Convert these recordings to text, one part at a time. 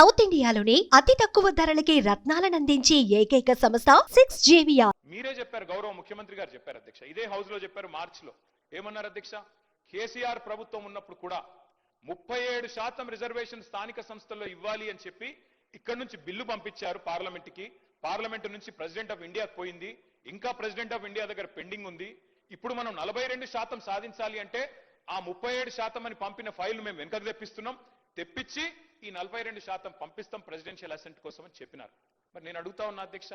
South ఇండియాలోని అతి తక్కువ ధరలకి రత్నాలనందించే ఏకైక సంస్థ 6JVR. మీరే చెప్పారు, గౌరవ ముఖ్యమంత్రి గారు చెప్పారు అధ్యక్ష, ఇదే హౌస్ లో చెప్పారు మార్చిలో. ఏమన్నారు అధ్యక్ష? కేసీఆర్ ప్రభుత్వం ఉన్నప్పుడు కూడా 37% రిజర్వేషన్ స్థానిక సంస్థల్లో ఇవ్వాలి అని చెప్పి ఇక్కడ నుంచి బిల్లు పంపించారు పార్లమెంట్కి. పార్లమెంట్ నుంచి ప్రెసిడెంట్ ఆఫ్ ఇండియా పోయింది, ఇంకా ప్రెసిడెంట్ ఆఫ్ ఇండియా దగ్గర పెండింగ్ ఉంది. ఇప్పుడు మనం 42% సాధించాలి అంటే ఆ 37% అని పంపిన ఫైల్ మేము వెనకకు తెప్పించి ఈ 42% పంపిస్తాం ప్రెసిడెన్షియల్ అసెంట్ కోసం అని చెప్పినారు. మరి నేను అడుగుతా ఉన్నా అధ్యక్ష,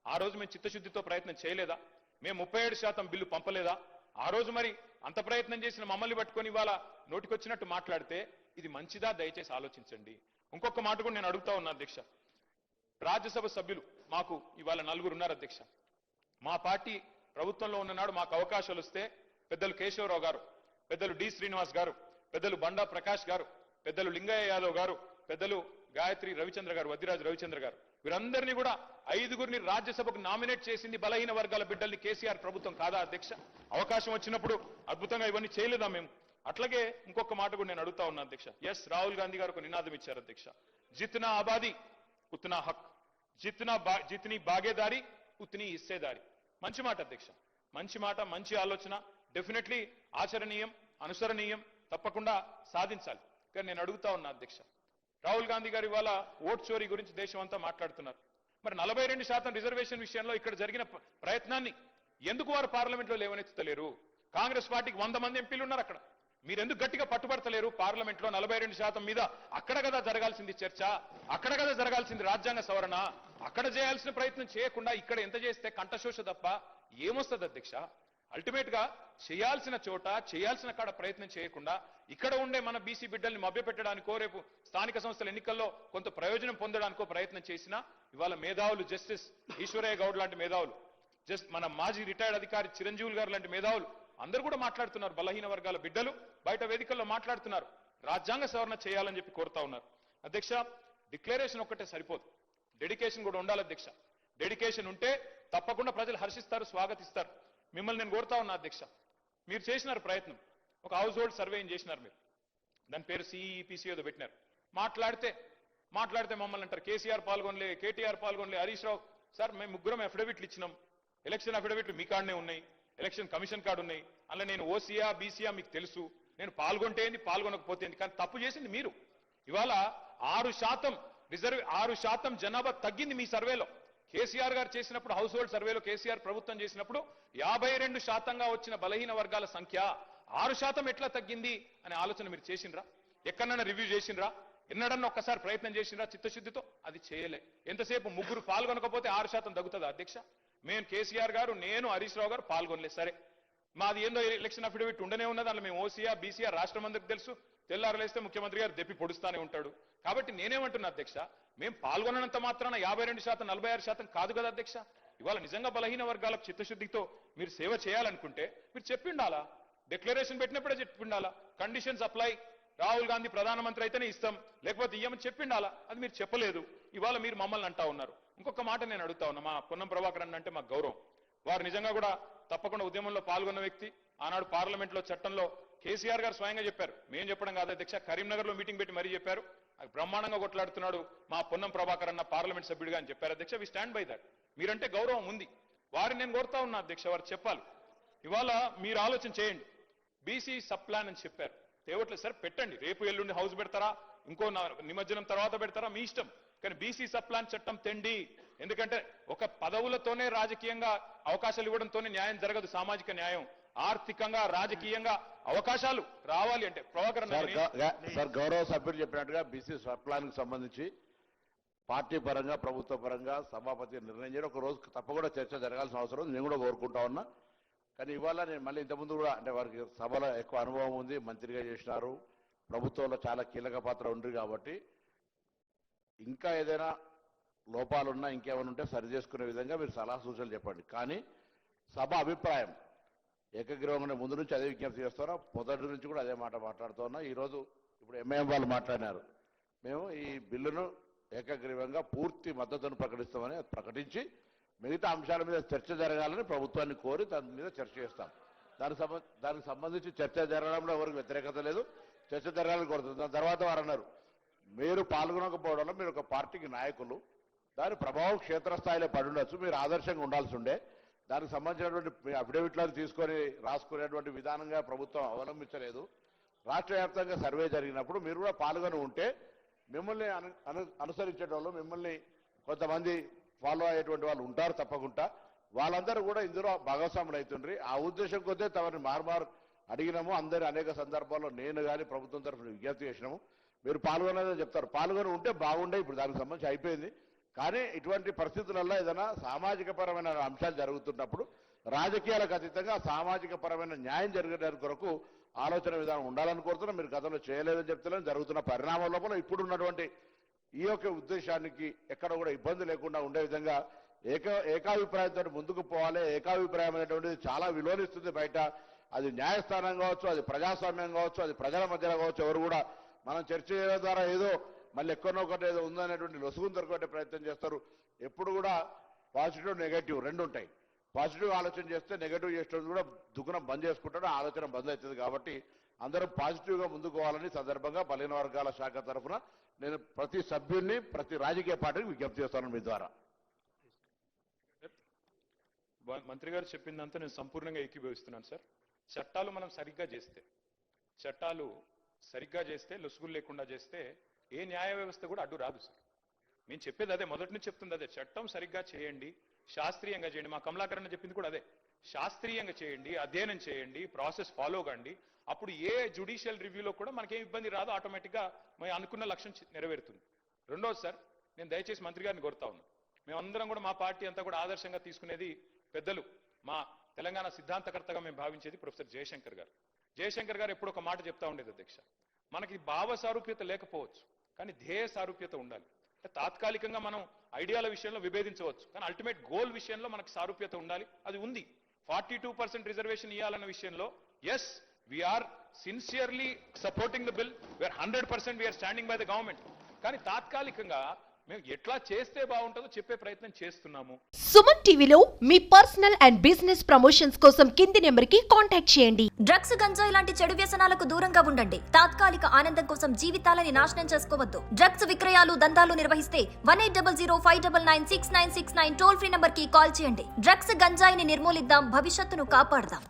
ఆ రోజు మేము చిత్తశుద్ధితో ప్రయత్నం చేయలేదా? మేము 37% బిల్లు పంపలేదా? ఆ రోజు మరి అంత ప్రయత్నం చేసిన మమ్మల్ని పట్టుకొని ఇవాళ నోటికొచ్చినట్టు మాట్లాడితే ఇది మంచిదా? దయచేసి ఆలోచించండి. ఇంకొక మాట కూడా నేను అడుగుతా ఉన్నా అధ్యక్ష, రాజ్యసభ సభ్యులు మాకు ఇవాళ 4 ఉన్నారు అధ్యక్ష. మా పార్టీ ప్రభుత్వంలో ఉన్ననాడు మాకు అవకాశాలు వస్తే పెద్దలు కేశవరావు గారు, పెద్దలు డి శ్రీనివాస్ గారు, పెద్దలు బండా ప్రకాష్ గారు, పెద్దలు లింగయ్య యాదవ్ గారు, పెద్దలు గాయత్రి రవిచంద్ర గారు, వద్దిరాజు రవిచంద్ర గారు, వీరందరినీ కూడా 5గురిని రాజ్యసభకు నామినేట్ చేసింది బలహీన వర్గాల బిడ్డల్ని కేసీఆర్ ప్రభుత్వం కాదా అధ్యక్ష? అవకాశం వచ్చినప్పుడు అద్భుతంగా ఇవన్నీ చేయలేదా మేము? అట్లాగే ఇంకొక మాట కూడా నేను అడుగుతా ఉన్నా అధ్యక్ష. ఎస్, రాహుల్ గాంధీ గారు ఒక నినాదం ఇచ్చారు అధ్యక్ష, జిత్నా ఆబాదీ ఉత్నా హక్, జిత్నీ బాగేదారి ఉత్నీ హిస్సేదారి. మంచి మాట అధ్యక్ష, మంచి మాట, మంచి ఆలోచన, డెఫినెట్లీ ఆచరణీయం, అనుసరణీయం, తప్పకుండా సాధించాలి. కానీ నేను అడుగుతా ఉన్నా అధ్యక్ష, రాహుల్ గాంధీ గారు ఇవాళ ఓట్ చోరీ గురించి దేశం అంతా మాట్లాడుతున్నారు. మరి 42% రిజర్వేషన్ విషయంలో ఇక్కడ జరిగిన ప్రయత్నాన్ని ఎందుకు వారు పార్లమెంట్లో లేవనెత్తలేరు? కాంగ్రెస్ పార్టీకి 100 మంది ఎంపీలు ఉన్నారు అక్కడ, మీరు ఎందుకు గట్టిగా పట్టుబడతలేరు? పార్లమెంట్లో 42% మీద అక్కడ కదా జరగాల్సింది చర్చ, అక్కడ కదా జరగాల్సింది రాజ్యాంగ సవరణ. అక్కడ చేయాల్సిన ప్రయత్నం చేయకుండా ఇక్కడ ఎంత చేస్తే కంఠశోష తప్ప ఏమొస్తుంది అధ్యక్ష? అల్టిమేట్ గా చేయాల్సిన చోట చేయాల్సిన కాడ ప్రయత్నం చేయకుండా ఇక్కడ ఉండే మన బీసీ బిడ్డల్ని మభ్యపెట్టడానికో రేపు స్థానిక సంస్థల ఎన్నికల్లో కొంత ప్రయోజనం పొందడానికో ప్రయత్నం చేసినా ఇవాళ మేధావులు, జస్టిస్ ఈశ్వరయ్య గౌడ్ లాంటి మేధావులు, మన మాజీ రిటైర్డ్ అధికారి చిరంజీవులు గారు లాంటి మేధావులు అందరూ కూడా మాట్లాడుతున్నారు. బలహీన వర్గాల బిడ్డలు బయట వేదికల్లో మాట్లాడుతున్నారు, రాజ్యాంగ సవరణ చేయాలని చెప్పి కోరుతా ఉన్నారు. అధ్యక్ష, డిక్లరేషన్ ఒక్కటే సరిపోదు, డెడికేషన్ కూడా ఉండాలి అధ్యక్ష. డెడికేషన్ ఉంటే తప్పకుండా ప్రజలు హర్షిస్తారు, స్వాగతిస్తారు. మిమ్మల్ని నేను కోరుతా ఉన్నా అధ్యక్ష, మీరు చేసినారు ప్రయత్నం, ఒక హౌస్ హోల్డ్ సర్వే చేసినారు మీరు, దాని పేరు సిఈపిసి ఏదో పెట్టినారు. మాట్లాడితే మమ్మల్ని అంటారు కేసీఆర్ పాల్గొనలే, కేటీఆర్ పాల్గొనలే, హరీష్ రావు. సార్, మేము 3 అఫిడవిట్లు ఇచ్చినాం, ఎలక్షన్ అఫిడవిట్లు మీ కాడనే ఉన్నాయి, ఎలక్షన్ కమిషన్ కార్డు ఉన్నాయి, అలా నేను ఓసీయా బీసీయా మీకు తెలుసు, నేను పాల్గొంటే ఏంది పాల్గొనకపోతే ఏంది, కానీ తప్పు చేసింది మీరు. ఇవాళ 6% జనాభా తగ్గింది మీ సర్వేలో. కేసీఆర్ గారు చేసినప్పుడు హౌస్ హోల్డ్ సర్వేలో కేసీఆర్ ప్రభుత్వం చేసినప్పుడు 52%గా వచ్చిన బలహీన వర్గాల సంఖ్య 6% ఎట్లా తగ్గింది అనే ఆలోచన మీరు చేసిండ్రా? ఎక్కడన్నా రివ్యూ చేసిండ్రా? ఎన్నడన్నా ఒక్కసారి ప్రయత్నం చేసిండ్రా చిత్తశుద్ధితో? అది చేయలే. ఎంతసేపు 3 పాల్గొనకపోతే 6% తగ్గుతుందా అధ్యక్ష? మేము కేసీఆర్ గారు, నేను, హరీష్ రావు గారు పాల్గొనలేదు. సరే, మాది ఏందో ఎలక్షన్ అఫిడవిట్ ఉండనే ఉన్నది, అందులో మేము ఓసీఆ బీసీఆ రాష్ట్రం అందరికి తెలుసు, తెల్లారలేస్తే ముఖ్యమంత్రి గారు దెప్పి పొడుస్తానే ఉంటాడు. కాబట్టి నేనేమంటున్నా అధ్యక్ష, మేము పాల్గొనంత మాత్రాన 52%, 46% కాదు కదా అధ్యక్ష. ఇవాళ నిజంగా బలహీన వర్గాలకు చిత్తశుద్ధితో మీరు సేవ చేయాలనుకుంటే మీరు చెప్పిండాలా, డిక్లరేషన్ పెట్టినప్పుడే చెప్పిండాలా, కండిషన్స్ అప్లై, రాహుల్ గాంధీ ప్రధానమంత్రి అయితేనే ఇస్తాం లేకపోతే ఇయ్యమని చెప్పిండాలా. అది మీరు చెప్పలేదు. ఇవాళ మీరు మమ్మల్ని అంటా ఉన్నారు. ఇంకొక మాట నేను అడుగుతా ఉన్నా, మా పొన్నం ప్రభాకర్ అన్న అంటే మాకు గౌరవం, వారు నిజంగా కూడా తప్పకుండా ఉద్యమంలో పాల్గొన్న వ్యక్తి. ఆనాడు పార్లమెంట్లో చట్టంలో కేసీఆర్ గారు స్వయంగా చెప్పారు, మేము చెప్పడం కాదు అధ్యక్ష, కరీంనగర్ లో మీటింగ్ పెట్టి మరీ చెప్పారు, బ్రహ్మాండంగా కొట్లాడుతున్నాడు మా పొన్నం ప్రభాకర్ అన్న పార్లమెంట్ సభ్యుడిగా అని చెప్పారు అధ్యక్ష. We stand by that. మీరంటే గౌరవం ఉంది, వారిని నేను కోరుతా ఉన్నా అధ్యక్ష, వారు చెప్పాలి. ఇవాళ మీరు ఆలోచన చేయండి, బీసీ సబ్ ప్లాన్ అని చెప్పారు, తేవట్లేదు సార్, పెట్టండి, రేపు ఎల్లుండి హౌస్ పెడతారా, ఇంకో నిమజ్జనం తర్వాత పెడతారా మీ ఇష్టం, కానీ బీసీ సబ్ ప్లాన్ చట్టం తెండి. ఎందుకంటే ఒక పదవులతోనే రాజకీయంగా అవకాశాలు ఇవ్వడంతోనే న్యాయం జరగదు, సామాజిక న్యాయం, ఆర్థికంగా రాజకీయంగా అవకాశాలు రావాలి అంటే ప్రభాకర్ సార్, గౌరవ సభ్యులు చెప్పినట్టుగా బీసీ సబ్ ప్లాన్ కి సంబంధించి పార్టీ పరంగా, ప్రభుత్వ పరంగా సభాపతి నిర్ణయం చేయడం ఒక రోజు తప్పకుండా చర్చ జరగాల్సిన అవసరం నేను కూడా కోరుకుంటా ఉన్నా. కానీ ఇవాళ నేను మళ్ళీ ఇంతకుముందు కూడా అంటే వారికి సభలో ఎక్కువ అనుభవం ఉంది, మంత్రిగా చేసినారు, ప్రభుత్వంలో చాలా కీలక పాత్ర ఉంది కాబట్టి ఇంకా ఏదైనా లోపాలున్నా ఇంకేమైనా ఉంటే సరి చేసుకునే విధంగా మీరు సలహా సూచనలు చెప్పండి. కానీ సభ అభిప్రాయం ఏకగ్రీవంగానే ముందు నుంచి అదే విజ్ఞప్తి చేస్తున్నా, మొదటి నుంచి కూడా అదే మాట మాట్లాడుతున్నా. ఈరోజు ఇప్పుడు ఎంఐఎం వాళ్ళు మాట్లాడినారు, మేము ఈ బిల్లును ఏకగ్రీవంగా పూర్తి మద్దతును ప్రకటిస్తామని ప్రకటించి మిగతా అంశాల మీద చర్చ జరగాలని ప్రభుత్వాన్ని కోరి దాని మీద చర్చ చేస్తాం. దానికి సంబంధించి చర్చ జరగడంలో ఎవరికి వ్యతిరేకత లేదు, చర్చ జరగాలని కోరుతుంది. దాని తర్వాత వారు అన్నారు మీరు పాల్గొనకపోవడంలో మీరు ఒక పార్టీకి నాయకులు, దాని ప్రభావం క్షేత్రస్థాయిలో పడి ఉండొచ్చు, మీరు ఆదర్శంగా ఉండాల్సి ఉండే. దానికి సంబంధించినటువంటి అఫిడవిట్లను తీసుకొని రాసుకునేటువంటి విధానంగా ప్రభుత్వం అవలంబించలేదు. రాష్ట్ర వ్యాప్తంగా సర్వే జరిగినప్పుడు మీరు కూడా పాల్గొని ఉంటే మిమ్మల్ని అనుసరించేటోళ్ళు, మిమ్మల్ని కొంతమంది ఫాలో అయ్యేటువంటి వాళ్ళు ఉంటారు తప్పకుండా. వాళ్ళందరూ కూడా ఇందులో భాగస్వాములు అవుతుండ్రి. ఆ ఉద్దేశం కొద్దే తమని మారుమారు అడిగినాము. అందరి అనేక సందర్భాల్లో నేను కానీ ప్రభుత్వం తరఫున విజ్ఞప్తి చేసినాము. మీరు పాల్గొనేదని చెప్తారు, పాల్గొని ఉంటే బాగుండే. ఇప్పుడు దానికి సంబంధించి అయిపోయింది. కానీ ఇటువంటి పరిస్థితులలో ఏదైనా సామాజిక పరమైన అంశాలు జరుగుతున్నప్పుడు రాజకీయాలకు అతీతంగా సామాజిక పరమైన న్యాయం జరిగేదాని కొరకు ఆలోచన విధానం ఉండాలని కోరుతున్నాం. మీరు గతంలో చేయలేదని చెప్తున్నాం. జరుగుతున్న పరిణామం లోపల ఇప్పుడు ఉన్నటువంటి ఈ యొక్క ఉద్దేశానికి ఎక్కడ కూడా ఇబ్బంది లేకుండా ఉండే విధంగా ఏకాభిప్రాయంతో ముందుకు పోవాలి. ఏకాభిప్రాయం అనేటువంటిది చాలా విలువనిస్తుంది బయట. అది న్యాయస్థానం కావచ్చు, అది ప్రజాస్వామ్యం కావచ్చు, అది ప్రజల మధ్యలో కావచ్చు. ఎవరు కూడా మనం చర్చ చేయడం ద్వారా ఏదో మళ్ళీ ఎక్కడో ఒకటి ఏదో ఉందనేటువంటి లొసుగును దొరకొట్టే ప్రయత్నం చేస్తారు. ఎప్పుడు కూడా పాజిటివ్ నెగటివ్ రెండు ఉంటాయి. పాజిటివ్ ఆలోచన చేస్తే నెగటివ్ చేసేది కూడా దుకాణం బంద్ చేసుకుంటాడు, ఆలోచన బంద్ అవుతుంది. కాబట్టి అందరూ పాజిటివ్గా ముందుకు పోవాలని సందర్భంగా బలహీన వర్గాల శాఖ తరఫున నేను ప్రతి సభ్యుడిని, ప్రతి రాజకీయ పార్టీకి విజ్ఞప్తి చేస్తాను మీ ద్వారా. మంత్రి గారు చెప్పిందంతా నేను సంపూర్ణంగా ఏకీభవిస్తున్నాను సార్. చట్టాలు మనం సరిగ్గా చేస్తే లొసుగులు లేకుండా చేస్తే ఏ న్యాయ వ్యవస్థ కూడా అడ్డు రాదు సార్. నేను చెప్పేది అదే, మొదటి నుంచి చెప్తుంది అదే. చట్టం సరిగ్గా చేయండి, శాస్త్రీయంగా చేయండి. మా కమలాకరణ చెప్పింది కూడా అదే. శాస్త్రీయంగా చేయండి, అధ్యయనం చేయండి, ప్రాసెస్ ఫాలో కండి. అప్పుడు ఏ జ్యుడిషియల్ రివ్యూలో కూడా మనకేం ఇబ్బంది రాదు. ఆటోమేటిక్గా మేము అనుకున్న లక్ష్యం నెరవేరుతుంది. రెండోది సార్, నేను దయచేసి మంత్రి గారిని కోరుతా ఉన్నాను. మేమందరం కూడా మా పార్టీ అంతా కూడా ఆదర్శంగా తీసుకునేది పెద్దలు, మా తెలంగాణ సిద్ధాంతకర్తగా మేము భావించేది ప్రొఫెసర్ జయశంకర్ గారు. జయశంకర్ గారు ఎప్పుడు ఒక మాట చెప్తా ఉండేది అధ్యక్ష, మనకి భావ సారూప్యత లేకపోవచ్చు, కానీ ధ్యేయ సారూప్యత ఉండాలి. అంటే తాత్కాలికంగా మనం ఐడియాల విషయంలో విభేదించవచ్చు, కానీ అల్టిమేట్ గోల్ విషయంలో మనకు సారూప్యత ఉండాలి. అది ఉంది. 42% రిజర్వేషన్ ఇవ్వాలన్న విషయంలో yes, we are sincerely supporting the bill, we are 100% we are standing by the government. కానీ తాత్కాలికంగా మేము ఎట్లా చేస్తే బాగుంటుందో చెప్పే ప్రయత్నం చేస్తున్నాము. సుమన్ టీవీలో మీ పర్సనల్ అండ్ బిజినెస్ ప్రమోషన్స్ కోసం కింది నెంబర్కి కాంటాక్ట్ చేయండి. డ్రగ్స్, గంజాయి లాంటి చెడు వ్యసనాలకు దూరంగా ఉండండి. తాత్కాలిక ఆనందం కోసం జీవితాలని నాశనం చేసుకోవద్దు. డ్రగ్స్ విక్రయాలు, దందాలు నిర్వహిస్తే 1800-599-6969 టోల్ ఫ్రీ నంబర్ కి కాల్ చేయండి. డ్రగ్స్, గంజాయిని నిర్మూలిద్దాం, భవిష్యత్తును కాపాడదాం.